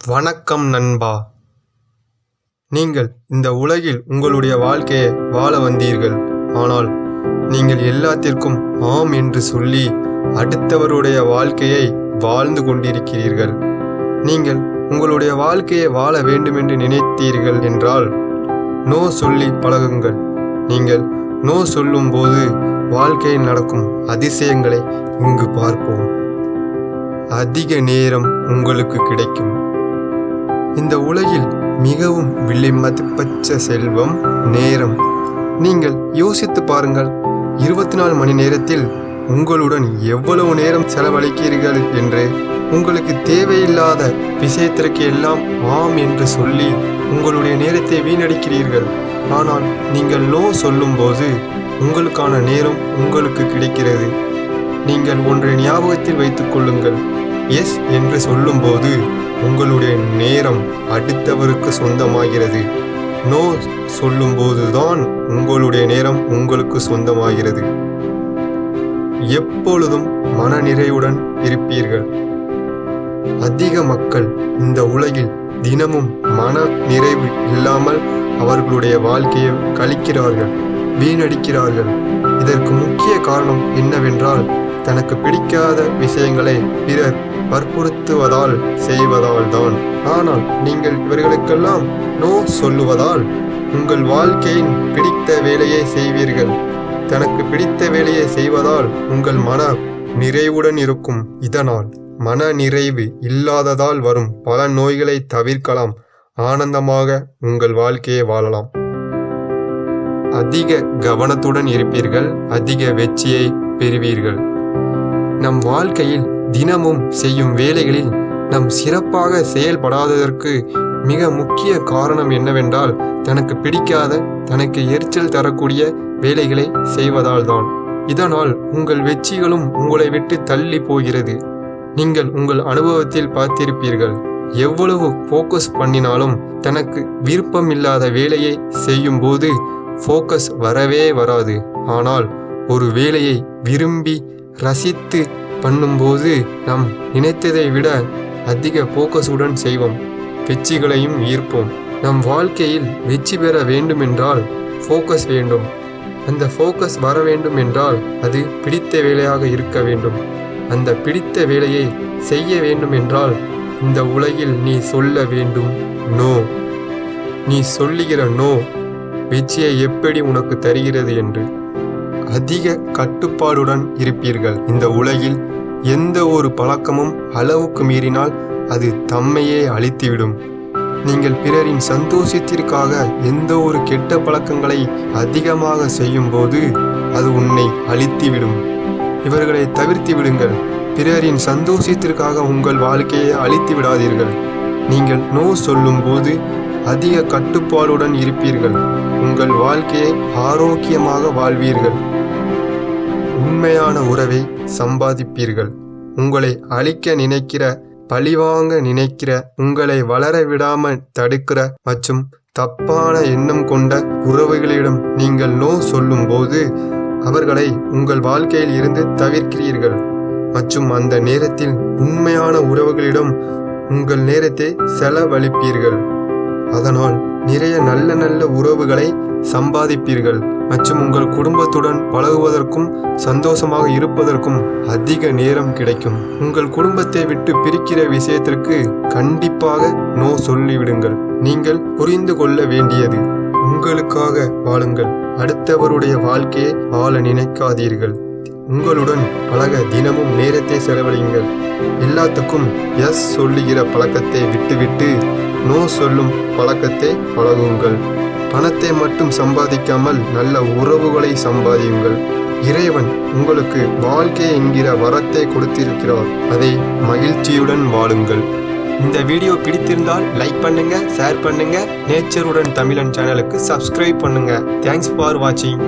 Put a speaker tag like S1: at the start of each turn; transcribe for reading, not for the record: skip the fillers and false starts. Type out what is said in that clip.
S1: வணக்கம் நண்பா. நீங்கள் இந்த உலகில் உங்களுடைய வாழ்க்கையை வாழ வந்தீர்கள். ஆனால் நீங்கள் எல்லாத்திற்கும் ஆம் என்று சொல்லி அடுத்தவருடைய வாழ்க்கையை வாழ்ந்து கொண்டிருக்கிறீர்கள். நீங்கள் உங்களுடைய வாழ்க்கையை வாழ வேண்டுமென்று நினைத்தீர்கள் என்றால் நோ சொல்லி பழகுங்கள். நீங்கள் நோ சொல்லும் போது வாழ்க்கையில் நடக்கும் அதிசயங்களை இங்கு பார்ப்போம். அதிக நேரம் உங்களுக்கு கிடைக்கும். இந்த உலகில் மிகவும் விலை மதிப்பற்ற செல்வம் நேரம். நீங்கள் யோசித்து பாருங்கள், 24 மணி நேரத்தில் உங்களுடன் எவ்வளவு நேரம் செலவழிக்கிறீர்கள் என்று. உங்களுக்கு தேவையில்லாத விஷயத்திற்கு எல்லாம் ஆம் என்று சொல்லி உங்களுடைய நேரத்தை வீணடிக்கிறீர்கள். ஆனால் நீங்கள் நோ சொல்லும்போது உங்களுக்கான நேரம் உங்களுக்கு கிடைக்கிறது. நீங்கள் ஒன்றை ஞாபகத்தில் வைத்துக் கொள்ளுங்கள், எஸ் என்று சொல்லும்போது உங்களுடைய நேரம் அடுத்தவருக்கு சொந்தமாகிறது. நோ சொல்லும்போதுதான் உங்களுடைய நேரம் உங்களுக்கு சொந்தமாகிறது. எப்பொழுதும் மனநிறைவுடன் இருப்பீர்கள். அதிக மக்கள் இந்த உலகில் தினமும் மன நிறைவு இல்லாமல் அவர்களுடைய வாழ்க்கையை கழிக்கிறார்கள், வீணடிக்கிறார்கள். இதற்கு முக்கிய காரணம் என்னவென்றால், தனக்கு பிடிக்காத விஷயங்களை பிறர் வற்புறுத்துவதால் செய்வதால் தான். ஆனால் நீங்கள் இவர்களுக்கெல்லாம் நோ சொல்லுவதால் உங்கள் வாழ்க்கையின் பிடித்த வேலையை செய்வீர்கள். தனக்கு பிடித்த வேலையை செய்வதால் உங்கள் மன நிறைவுடன் இருக்கும். இதனால் மன நிறைவு இல்லாததால் வரும் பல நோய்களை தவிர்க்கலாம். ஆனந்தமாக உங்கள் வாழ்க்கையை வாழலாம். அதிக கவனத்துடன் இருப்பீர்கள். அதிக வெற்றியை பெறுவீர்கள். நம் வாழ்க்கையில் தினமும் செய்யும் வேலைகளில் நம் சிறப்பாக செயல்படாததற்கு மிக முக்கிய காரணம் என்னவென்றால், தனக்கு பிடிக்காத, தனக்கு எரிச்சல் தரக்கூடிய வேலைகளை செய்வதால் தான். இதனால் உங்கள் வெற்றிகளும் உங்களை விட்டு தள்ளி போகிறது. நீங்கள் உங்கள் அனுபவத்தில் பார்த்திருப்பீர்கள், எவ்வளவு ஃபோக்கஸ் பண்ணினாலும் தனக்கு விருப்பம் இல்லாத வேலையை செய்யும் போது ஃபோக்கஸ் வரவே வராது. ஆனால் ஒரு வேலையை விரும்பி ரசித்து பண்ணும்போது நாம் நினைத்ததை விட அதிக ஃபோக்கஸுடன் செய்வோம், வெற்றிகளையும் ஈர்ப்போம். நம் வாழ்க்கையில் வெற்றி பெற வேண்டுமென்றால் ஃபோக்கஸ் வேண்டும். அந்த ஃபோக்கஸ் வர வேண்டும் என்றால் அது பிடித்த வேலையாக இருக்க வேண்டும். அந்த பிடித்த வேலையை செய்ய வேண்டும் என்றால் இந்த உலகில் நீ சொல்ல வேண்டும் நோ. நீ சொல்லுகிற நோ வெற்றியை எப்படி உனக்கு தருகிறது என்று. அதிக கட்டுப்பாடுடன் இருப்பீர்கள். இந்த உலகில் எந்த ஒரு பழக்கமும் அளவுக்கு மீறினால் அது தம்மையே அழித்துவிடும். நீங்கள் பிறரின் சந்தோஷத்திற்காக எந்த ஒரு கெட்ட பழக்கங்களை அதிகமாக செய்யும் போது அது உன்னை அழித்துவிடும். இவர்களை தவிர்த்து விடுங்கள். பிறரின் சந்தோஷத்திற்காக உங்கள் வாழ்க்கையை அழித்து விடாதீர்கள். நீங்கள் நோ சொல்லும் போது அதிக கட்டுப்பாடுடன் இருப்பீர்கள். உங்கள் வாழ்க்கையை ஆரோக்கியமாக வாழ்வீர்கள். உண்மையான உறவை சம்பாதிப்பீர்கள். உங்களை அழிக்க நினைக்கிற, பழிவாங்க நினைக்கிற, உங்களை வளர விடாமல் தடுக்கிற மற்றும் தப்பான எண்ணம் கொண்ட உறவுகளிடம் நீங்கள் நோ சொல்லும் போது அவர்களை உங்கள் வாழ்க்கையில் இருந்து தவிர்க்கிறீர்கள். மற்றும் அந்த நேரத்தில் உண்மையான உறவுகளிடம் உங்கள் நேரத்தை செலவழிப்பீர்கள். அதனால் நிறைய நல்ல நல்ல உறவுகளை சம்பாதிப்பீர்கள். மற்றும் உங்கள் குடும்பத்துடன் பழகுவதற்கும் சந்தோஷமாக இருப்பதற்கும் அதிக நேரம் கிடைக்கும். உங்கள் குடும்பத்தை விட்டு பிரிக்கிற விஷயத்திற்கு கண்டிப்பாக நோ சொல்லிவிடுங்கள். நீங்கள் புரிந்து கொள்ள வேண்டியது, உங்களுக்காக வாழுங்கள். அடுத்தவருடைய வாழ்க்கையை வாழ நினைக்காதீர்கள். உங்களுடன் பழக தினமும் நேரத்தை செலவழியுங்கள். எல்லாத்துக்கும் எஸ் சொல்லுகிற பழக்கத்தை விட்டுவிட்டு நோ சொல்லும் பழக்கத்தை பழகுங்கள். பணத்தை மட்டும் சம்பாதிக்காமல் நல்ல உறவுகளை சம்பாதியுங்கள். இறைவன் உங்களுக்கு வாழ்க்கை என்கிற வரத்தை கொடுத்திருக்கிறார். அதை மகிழ்ச்சியுடன் வாழுங்கள். இந்த வீடியோ பிடித்திருந்தால் லைக் பண்ணுங்க, ஷேர் பண்ணுங்க. நேச்சருடன் தமிழன் சேனலுக்கு சப்ஸ்கிரைப் பண்ணுங்க. தேங்க்ஸ் ஃபார் வாட்சிங்.